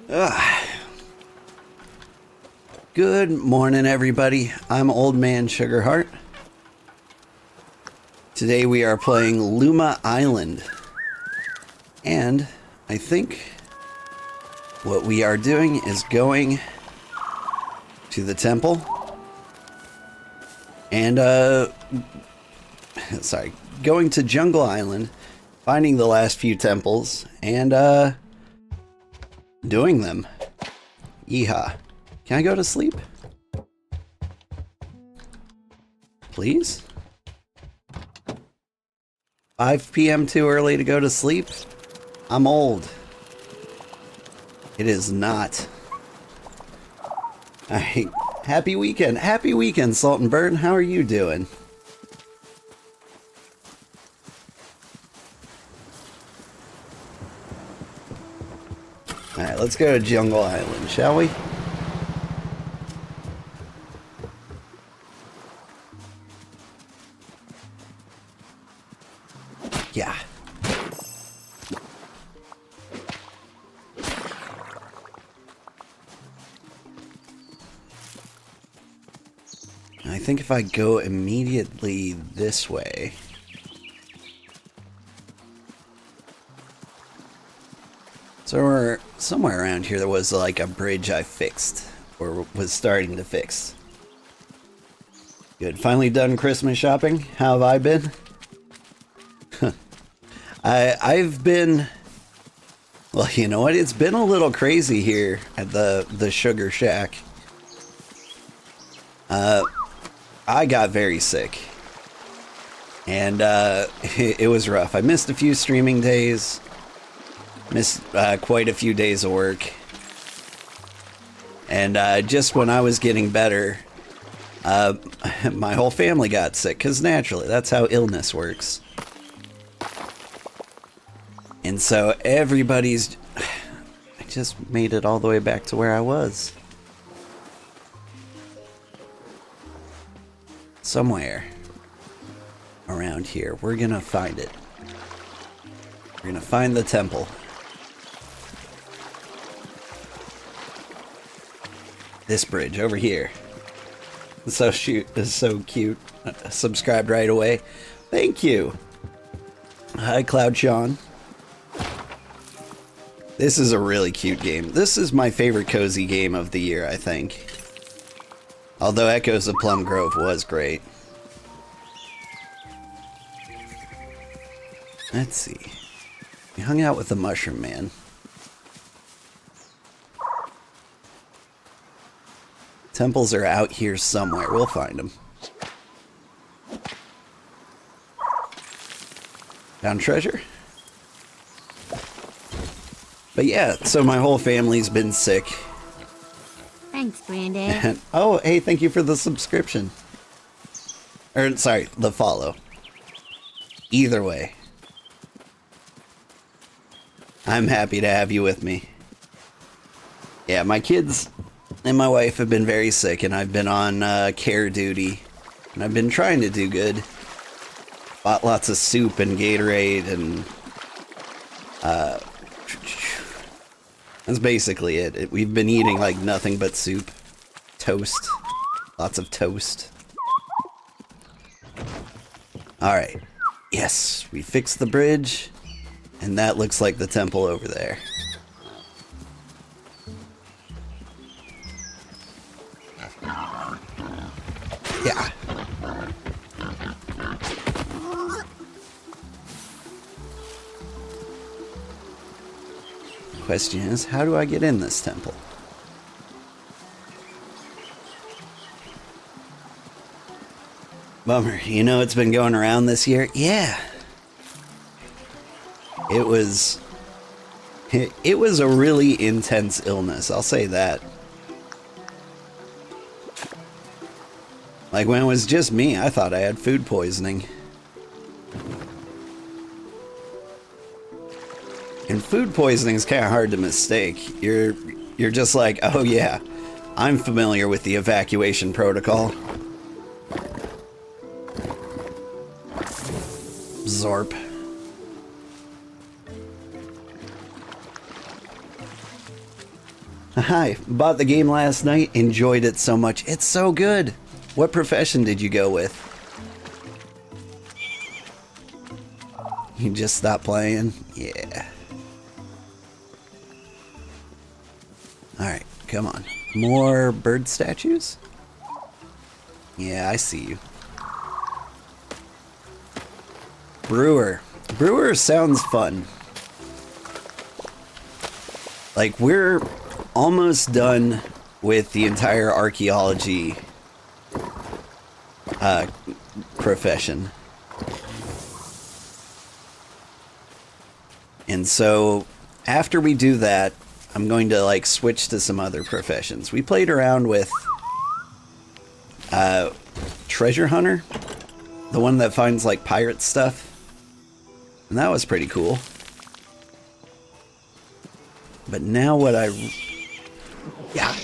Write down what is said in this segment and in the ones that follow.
Ugh. Good morning, everybody. I'm Old Man Sugarheart. Today we are playing Luma Island. And I think what we are doing is going to the temple. And, going to Jungle Island, finding the last few temples, and, doing them. Yeehaw. Can I go to sleep? Please? 5 p.m. too early to go to sleep? I'm old. It is not. Alright. Happy weekend. Happy weekend, Salt and Bird. How are you doing? Alright, let's go to Jungle Island, shall we? Yeah. I think if I go immediately this way... So somewhere around here there was like a bridge I fixed, or was starting to fix. Good. Finally done Christmas shopping. How have I been? I've been... Well, you know what? It's been a little crazy here at the Sugar Shack. I got very sick. And it was rough. I missed a few streaming days. Missed quite a few days of work. And just when I was getting better, my whole family got sick. Because naturally, that's how illness works. And so everybody's... I just made it all the way back to where I was. Somewhere around here. We're gonna find it. We're gonna find the temple. This bridge over here. So so cute. Subscribed right away. Thank you. Hi, Cloud Sean. This is a really cute game. This is my favorite cozy game of the year, I think. Although Echoes of Plum Grove was great. Let's see. We hung out with the Mushroom Man. Temples are out here somewhere. We'll find them. Found treasure? But yeah, so my whole family's been sick. Thanks, Granddad. And, oh, hey, thank you for the subscription. Or, sorry, the follow. Either way. I'm happy to have you with me. Yeah, my kids and my wife have been very sick, and I've been on care duty. And I've been trying to do good. Bought lots of soup and Gatorade, and... that's basically it. We've been eating like nothing but soup. Toast. Lots of toast. Alright. Yes, we fixed the bridge. And that looks like the temple over there. Yeah. Question is, how do I get in this temple? Bummer. You know it's been going around this year? Yeah. It was a really intense illness, I'll say that. Like when it was just me, I thought I had food poisoning. And food poisoning is kind of hard to mistake. You're just like, oh yeah, I'm familiar with the evacuation protocol. Zorp. Hi, bought the game last night, enjoyed it so much. It's so good. What profession did you go with? You just stopped playing? Yeah. Alright, come on. More bird statues? Yeah, I see you. Brewer. Brewer sounds fun. Like, we're almost done with the entire archaeology profession. And so, after we do that, I'm going to, like, switch to some other professions. We played around with treasure hunter, the one that finds, like, pirate stuff. And that was pretty cool. But now what yeah.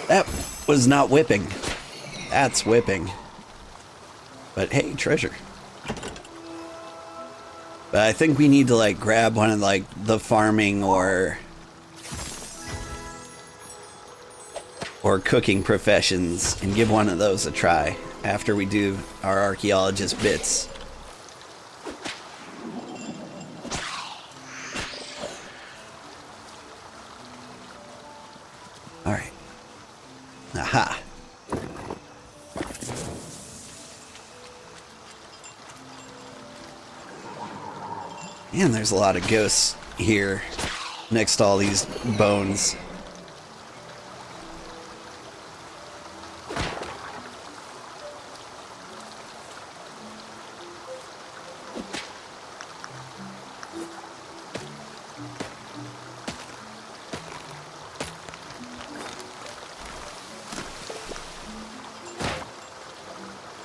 That was not whipping. That's whipping. But hey, treasure. But I think we need to, like, grab one of, like, the farming or cooking professions and give one of those a try after we do our archaeologist bits. Alright. Aha. Man, there's a lot of ghosts here next to all these bones.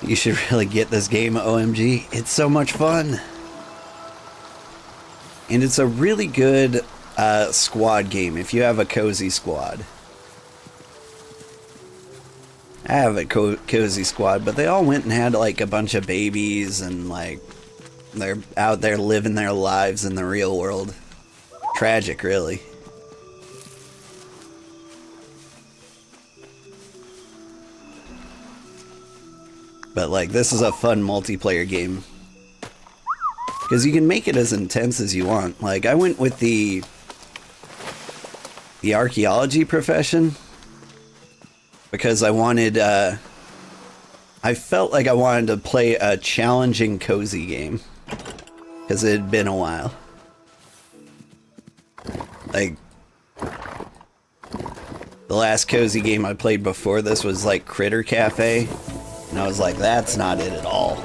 You should really get this game, OMG. It's so much fun. And it's a really good squad game if you have a cozy squad. I have a cozy squad, but they all went and had, like, a bunch of babies and, like, they're out there living their lives in the real world. Tragic, really. But, like, this is a fun multiplayer game. Because you can make it as intense as you want. Like, I went with the archaeology profession because I wanted, I felt like I wanted to play a challenging, cozy game. Because it had been a while. Like, the last cozy game I played before this was, like, Critter Cafe. And I was like, that's not it at all.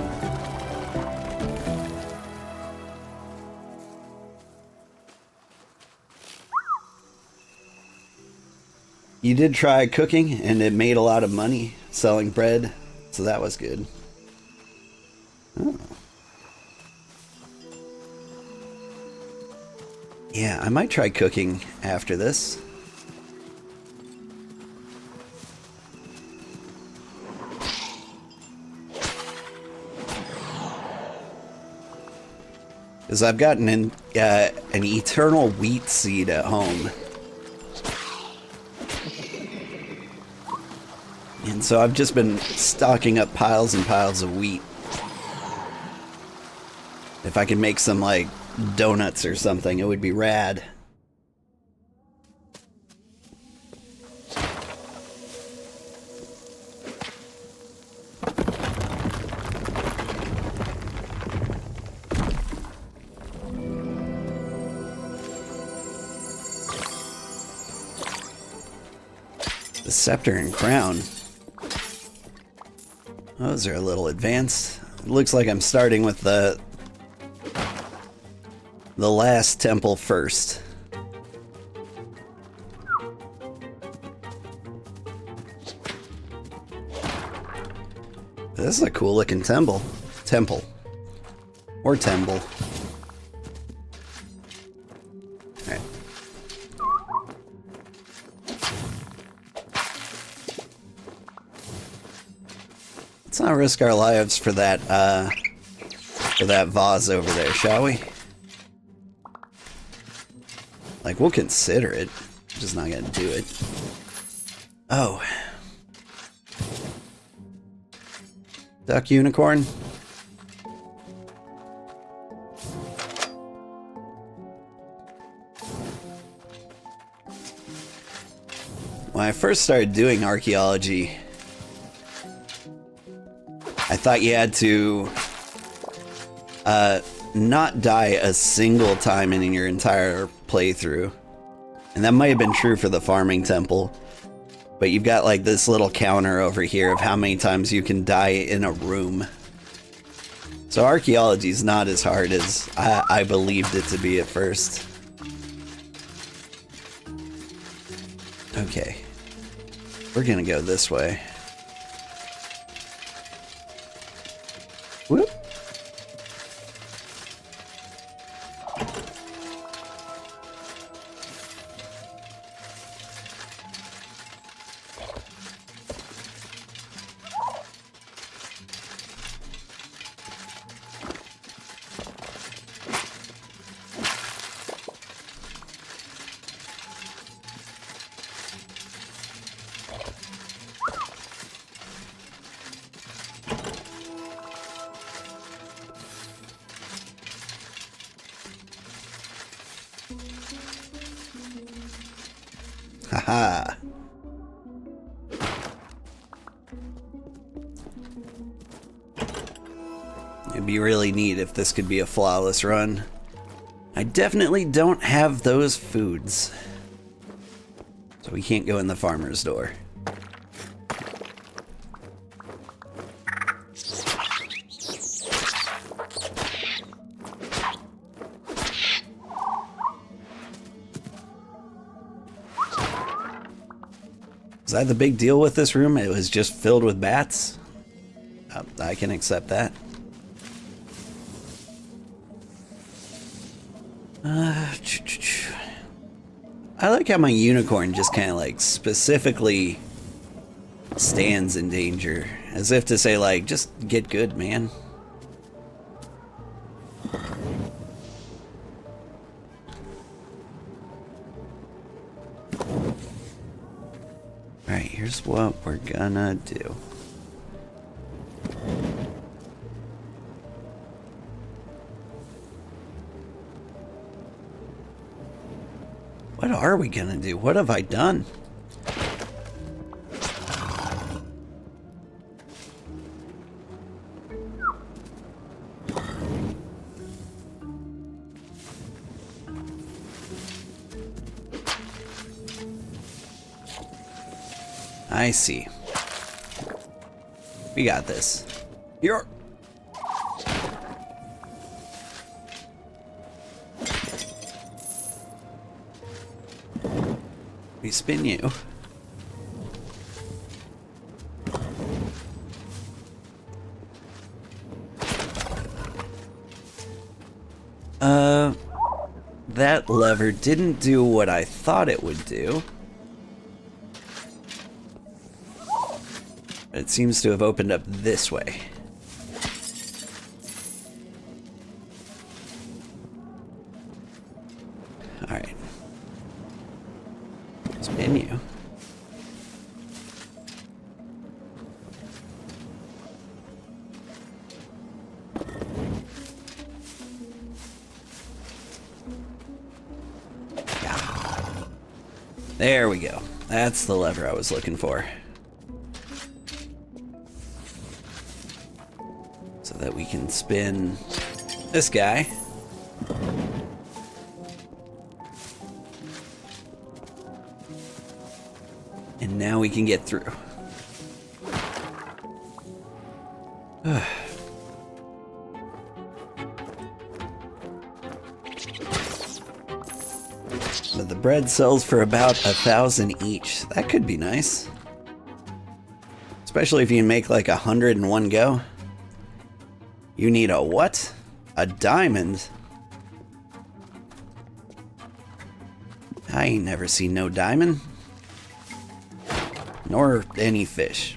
You did try cooking, and it made a lot of money selling bread, so that was good. Oh. Yeah, I might try cooking after this. Because I've gotten an eternal wheat seed at home. And so I've just been stocking up piles and piles of wheat. If I could make some, like, donuts or something, it would be rad. The scepter and crown. Those are a little advanced. It looks like I'm starting with the last temple first. This is a cool looking temple. Or temple. Alright. Let's not risk our lives for that for that vase over there, shall we? Like, we'll consider it. Just not gonna do it. Oh. Duck unicorn? When I first started doing archaeology, I thought you had to not die a single time in your entire playthrough. And that might have been true for the farming temple. But you've got like this little counter over here of how many times you can die in a room. So archaeology is not as hard as I believed it to be at first. Okay. We're gonna go this way. Whoop. Haha. It'd be really neat if this could be a flawless run. I definitely don't have those foods. So we can't go in the farmer's door. Is that the big deal with this room? It was just filled with bats? I can accept that. I like how my unicorn just kind of like specifically stands in danger. As if to say like, just get good, man. Alright, here's what we're gonna do. What are we gonna do? What have I done? I see. We got this. Here. We spin you. That lever didn't do what I thought it would do. It seems to have opened up this way. Alright. Spin you. Yeah. There we go. That's the lever I was looking for. So that we can spin this guy. And now we can get through. But the bread sells for about 1,000 each. That could be nice. Especially if you can make like 100 in one go. You need a what? A diamond? I ain't never seen no diamond. Nor any fish.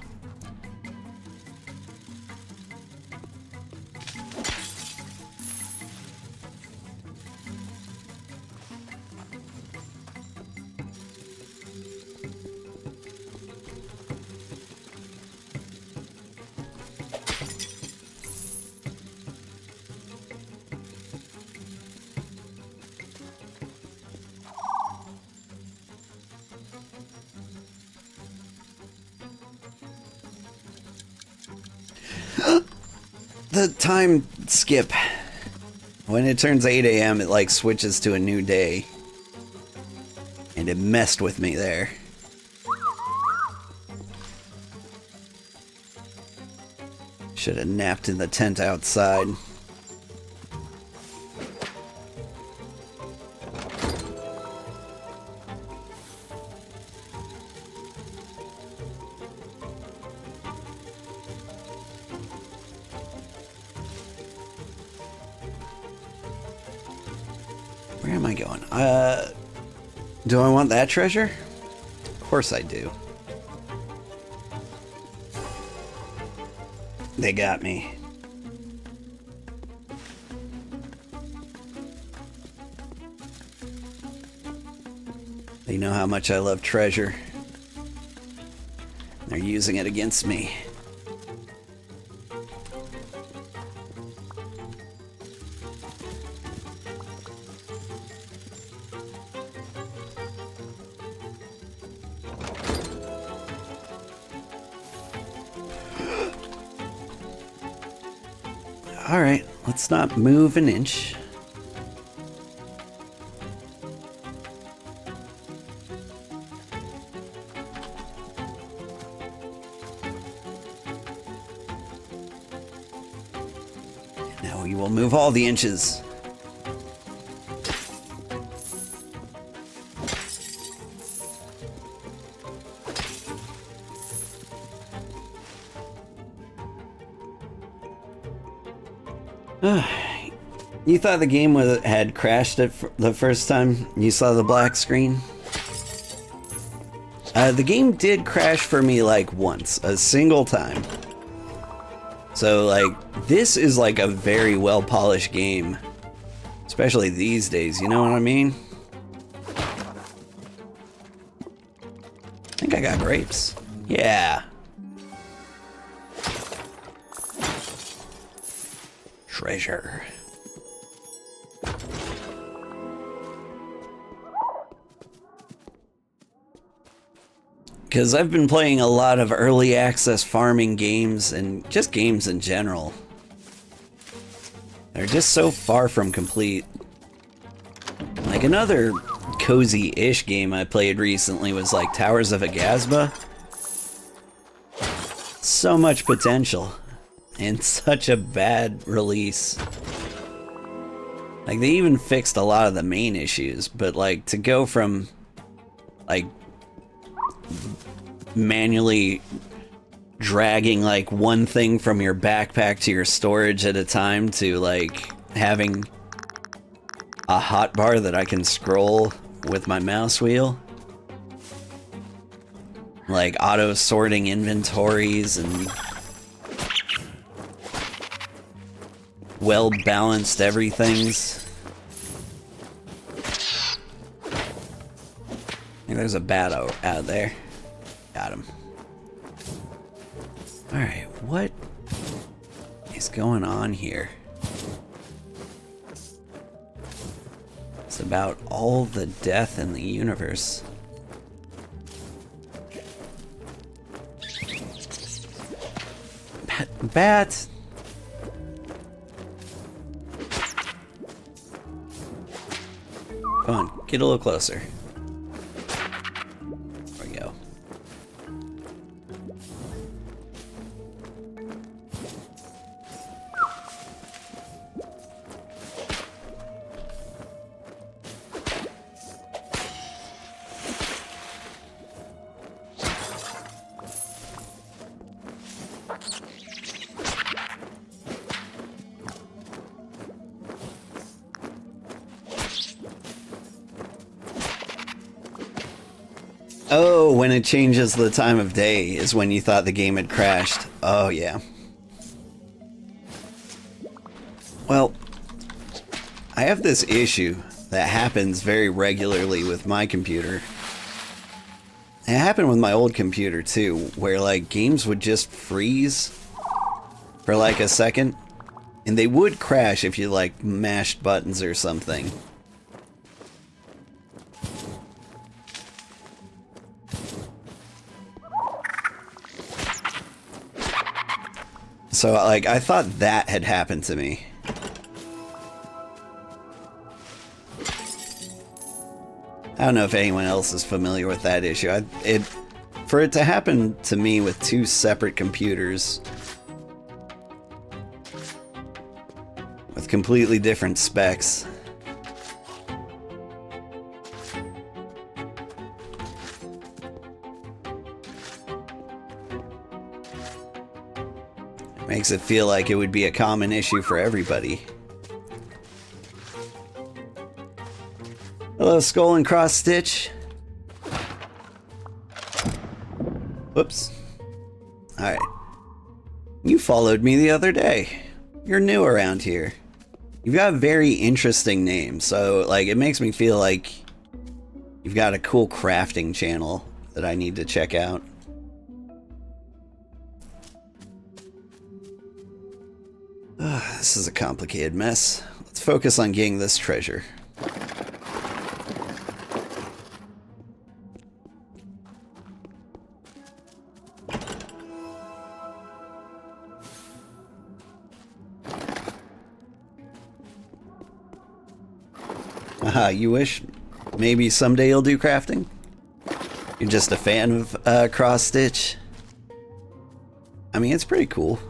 The time skip. When it turns 8 a.m., it like switches to a new day. And it messed with me there. Should have napped in the tent outside. Where am I going? Do I want that treasure? Of course I do. They got me. They know how much I love treasure. They're using it against me. Alright, let's not move an inch. Now we will move all the inches. You thought the game had crashed it the first time you saw the black screen? The game did crash for me like once, a single time. So like, this is like a very well polished game. Especially these days, you know what I mean? I think I got grapes. Yeah. Treasure. Because I've been playing a lot of early access farming games and just games in general. They're just so far from complete. Like another cozy-ish game I played recently was like Towers of Agasba. So much potential. And such a bad release. Like they even fixed a lot of the main issues, but like to go from like manually dragging like one thing from your backpack to your storage at a time to like having a hotbar that I can scroll with my mouse wheel, like auto sorting inventories and well balanced everything's. I think there's a bat out there. Got him. Alright, what is going on here? It's about all the death in the universe. Bat! Come on, get a little closer. There we go. Oh, when it changes the time of day is when you thought the game had crashed. Oh, yeah. Well, I have this issue that happens very regularly with my computer. It happened with my old computer too, where like games would just freeze for like a second, and they would crash if you like mashed buttons or something. So, like, I thought that had happened to me. I don't know if anyone else is familiar with that issue. For it to happen to me with two separate computers with completely different specs. Makes it feel like it would be a common issue for everybody. Hello, Skull and Cross Stitch. Whoops. Alright. You followed me the other day. You're new around here. You've got a very interesting name, so like it makes me feel like you've got a cool crafting channel that I need to check out. This is a complicated mess. Let's focus on getting this treasure. Aha, you wish maybe someday you'll do crafting? You're just a fan of cross stitch? I mean, it's pretty cool.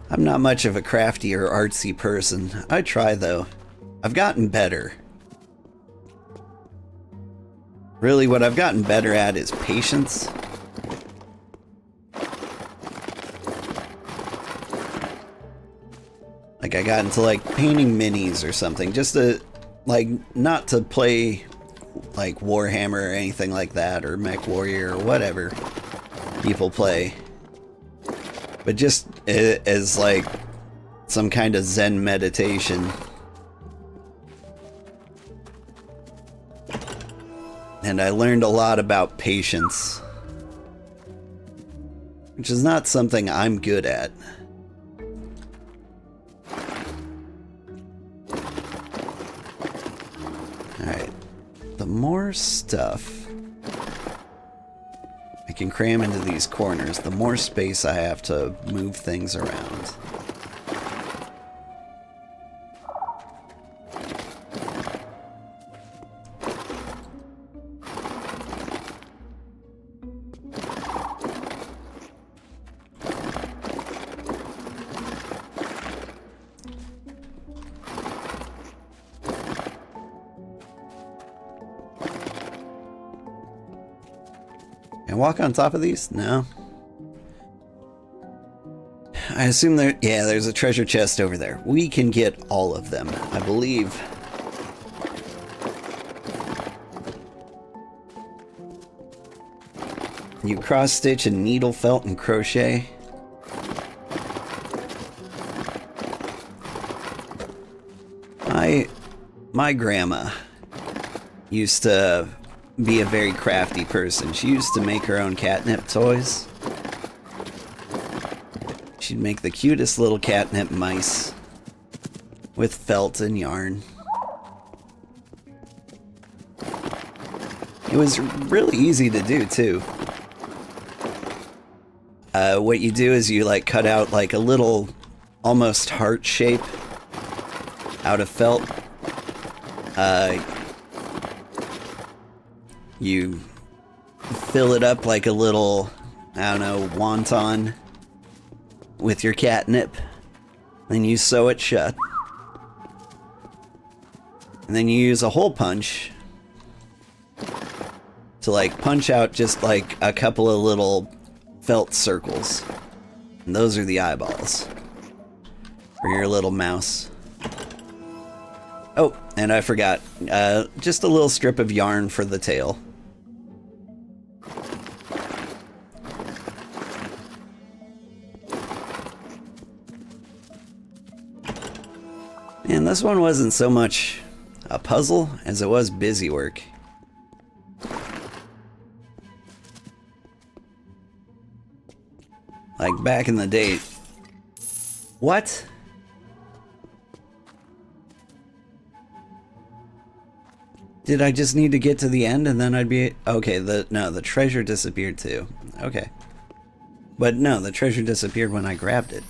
I'm not much of a crafty or artsy person. I try though. I've gotten better. Really, what I've gotten better at is patience. Like I got into like painting minis or something, just to like not to play like Warhammer or anything like that, or Mech Warrior or whatever people play. But just as like some kind of Zen meditation. And I learned a lot about patience, which is not something I'm good at. Alright, the more stuff I can cram into these corners, the more space I have to move things around. Can I walk on top of these? No. I assume there... Yeah, there's a treasure chest over there. We can get all of them, I believe. You cross stitch and needle felt and crochet. My grandma used to be a very crafty person. She used to make her own catnip toys. She'd make the cutest little catnip mice with felt and yarn. It was really easy to do too. What you do is you like cut out like a little almost heart shape out of felt. You fill it up like a little, I don't know, wonton with your catnip. Then you sew it shut. And then you use a hole punch to like punch out just like a couple of little felt circles. And those are the eyeballs for your little mouse. Oh, and I forgot, just a little strip of yarn for the tail. And this one wasn't so much a puzzle as it was busy work. Like back in the day. What? Did I just need to get to the end and then I'd be... Okay, the treasure disappeared too. Okay. But no, the treasure disappeared when I grabbed it.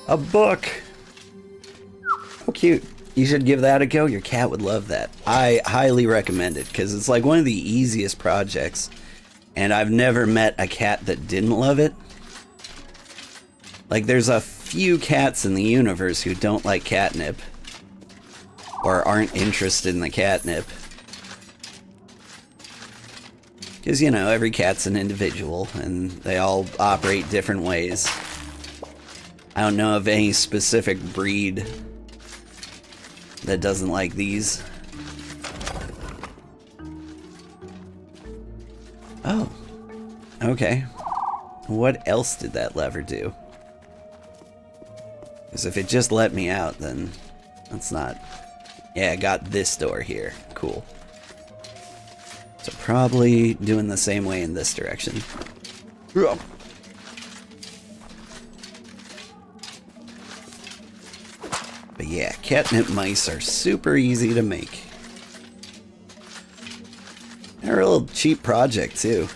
A book! How cute. You should give that a go. Your cat would love that. I highly recommend it because it's like one of the easiest projects. And I've never met a cat that didn't love it. Like, there's a few cats in the universe who don't like catnip. Or aren't interested in the catnip. Because, you know, every cat's an individual, and they all operate different ways. I don't know of any specific breed that doesn't like these. Oh. Okay. What else did that lever do? Because if it just let me out, then that's not... Yeah, I got this door here. Cool. So probably doing the same way in this direction. But yeah, catnip mice are super easy to make. They're a little cheap project too.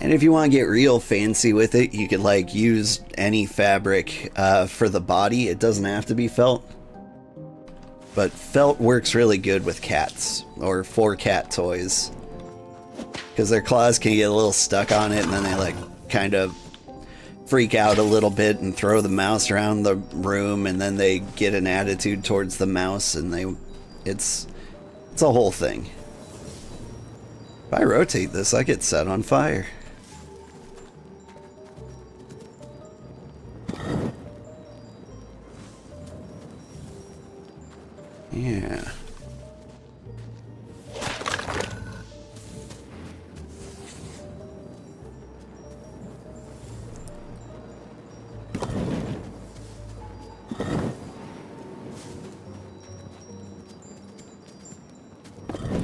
And if you want to get real fancy with it, you could like use any fabric for the body. It doesn't have to be felt. But felt works really good with cats, or for cat toys. Because their claws can get a little stuck on it, and then they like kind of freak out a little bit and throw the mouse around the room, and then they get an attitude towards the mouse, and it's a whole thing. If I rotate this, I get set on fire. Yeah.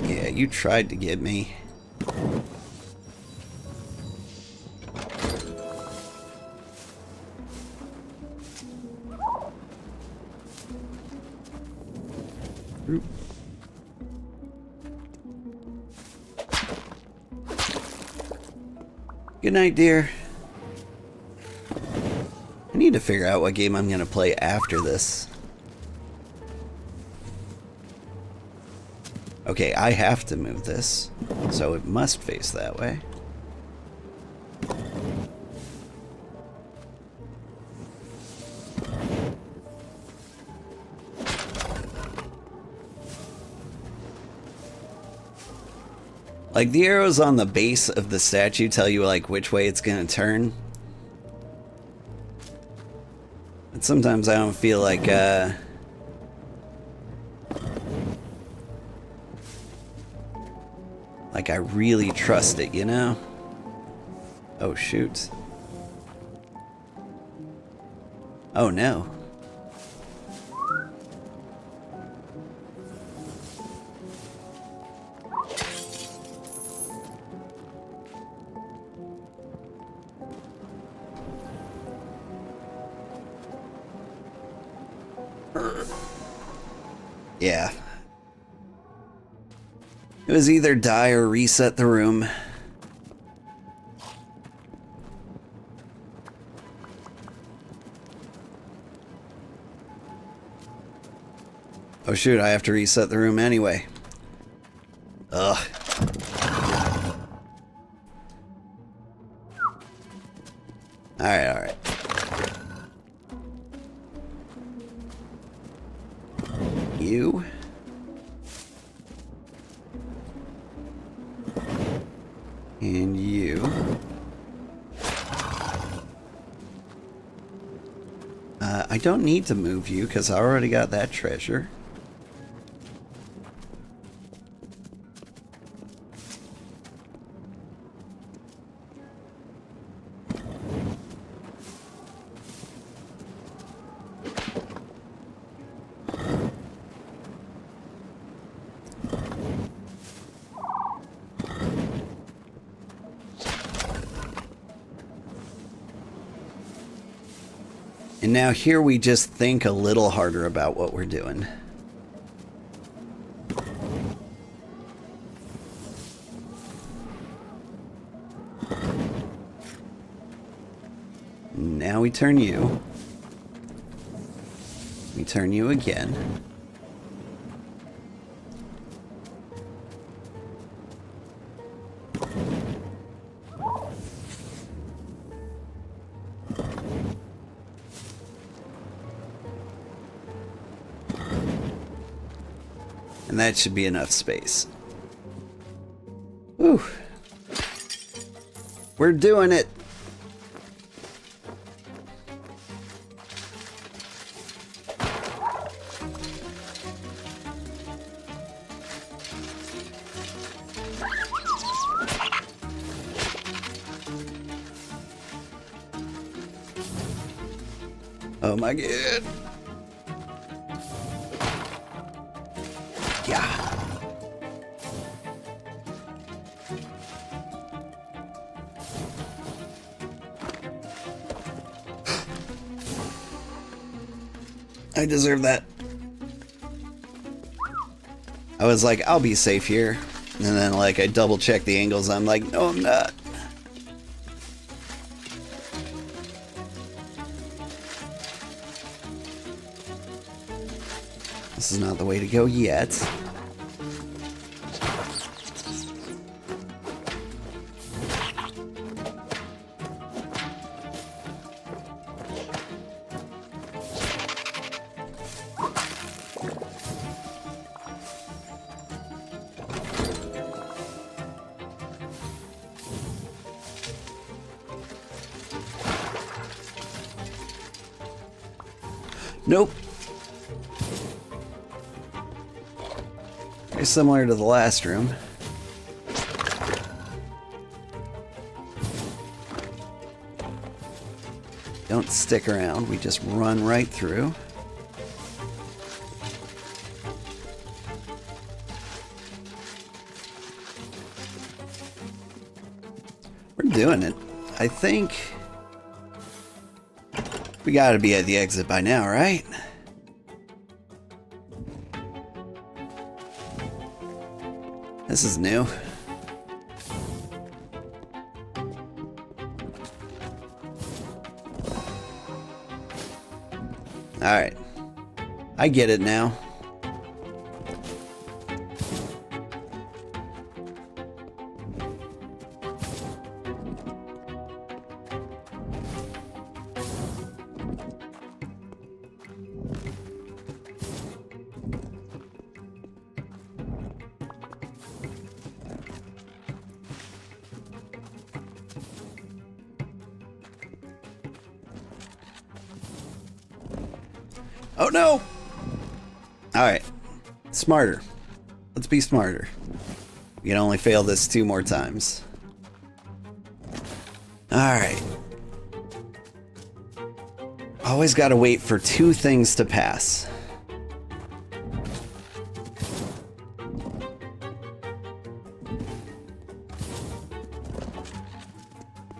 Yeah, you tried to get me. Good night, dear. I need to figure out what game I'm gonna play after this. Okay, I have to move this, so it must face that way. Like, the arrows on the base of the statue tell you, like, which way it's gonna turn. But sometimes I don't feel like, I really trust it, you know? Oh, shoot. Oh, no. Yeah. It was either die or reset the room. Oh shoot, I have to reset the room anyway. Ugh. Alright, alright. You. And you. I don't need to move you because I already got that treasure. And now here we just think a little harder about what we're doing. Now we turn you. We turn you again. And that should be enough space. Whew. We're doing it. Oh my god. Yeah. I deserve that. I was like, I'll be safe here. And then like I double check the angles. I'm like, no, I'm not. This is not the way to go yet. Nope. Very similar to the last room. Don't stick around, we just run right through. We're doing it. I think we gotta be at the exit by now, right? This is new. Alright. I get it now. Oh no! Alright. Smarter. Let's be smarter. We can only fail this 2 more times. Alright. Always gotta wait for 2 things to pass.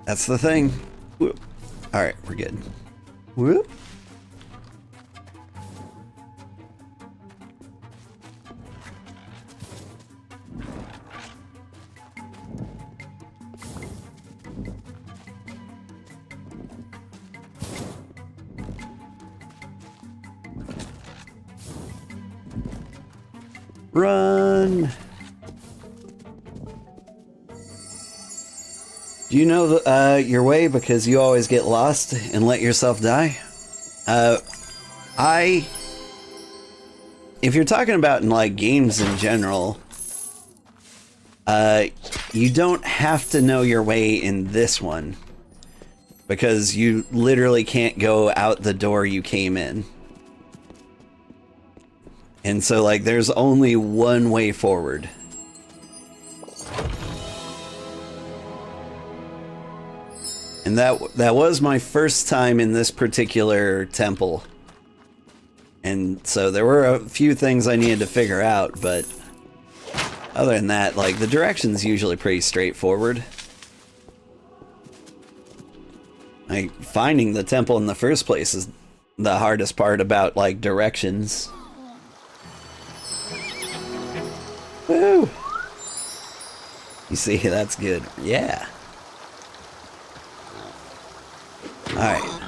That's the thing. Alright, we're good. Whoop. Run! Do you know your way because you always get lost and let yourself die? If you're talking about in like games in general, you don't have to know your way in this one because you literally can't go out the door you came in. And so, like, there's only one way forward. And that was my first time in this particular temple. And so there were a few things I needed to figure out, but other than that, like, the direction's usually pretty straightforward. Like, finding the temple in the first place is the hardest part about, like, directions. Woo! You see, that's good. Yeah. Alright.